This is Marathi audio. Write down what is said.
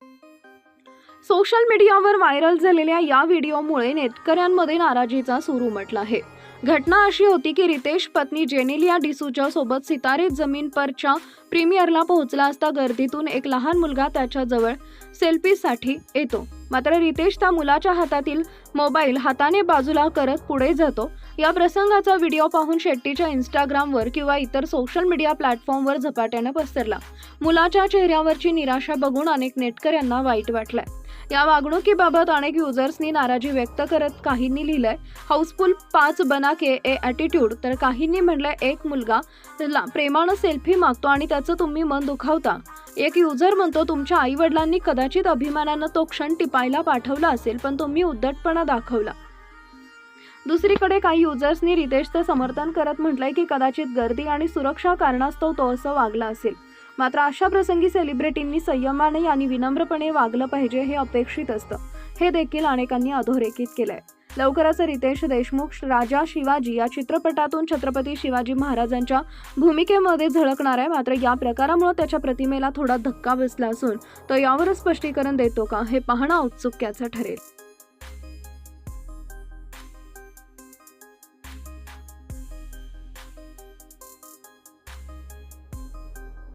सोशल मीडियावर व्हायरल झालेल्या या व्हिडिओमुळे नेटकऱ्यांमध्ये नाराजीचा सूर उमटला आहे। घटना अशी होती की रितेश पत्नी जेनेलिया डिसूजा सोबत सितारे जमीन परच्या प्रीमियरला पोहोचला असता गर्दीतून एक लहान मुलगा त्याच्या जवळ सेल्फीसाठी येतो। मात्र रितेश त्या मुलाच्या हातातील मोबाईल हाताने बाजूला करत पुढे जातो। या प्रसंगाचा व्हिडिओ पाहून शेट्टीच्या इंस्टाग्रामवर किंवा इतर सोशल मीडिया प्लॅटफॉर्मवर झपाट्याने पसरला। मुलाच्या चेहऱ्यावरची निराशा बघून अनेक नेटकऱ्यांना वाईट वाटलंय। या वागणुकीबाबत अनेक युजर्सनी नाराजी व्यक्त करत काहींनी लिहिलंय हाऊसफुल 5 बना के ए ॲटिट्यूड, तर काहींनी म्हटलंय एक मुलगा प्रेमानं सेल्फी मागतो आणि त्याचं तुम्ही मन दुखावता। एक युजर म्हणतो तुमच्या आई वडिलांनी कदाचित अभिमानानं तो क्षण टिपायला पाठवला असेल, पण तुम्ही उद्धटपणा दाखवला। दुसरीकडे काही युजर्सनी रितेशचं समर्थन करत म्हटलंय की कदाचित गर्दी आणि सुरक्षा कारणास्तव तो असं वागला असेल। मात्र अशा प्रसंगी सेलिब्रिटींनी संयमाने आणि विनम्रपणे वागलं पाहिजे हे अपेक्षित असतं, हे देखील अनेकांनी अधोरेखित केलंय। लवकरच रितेश देशमुख राजा शिवाजी या चित्रपटातून छत्रपती शिवाजी महाराजांच्या भूमिकेमध्ये झळकणार आहे। मात्र या प्रकारामुळे त्याच्या प्रतिमेला थोडा धक्का बसला असून तो यावर स्पष्टीकरण देतो का हे पाहणं औत्सुक्याचं ठरेल।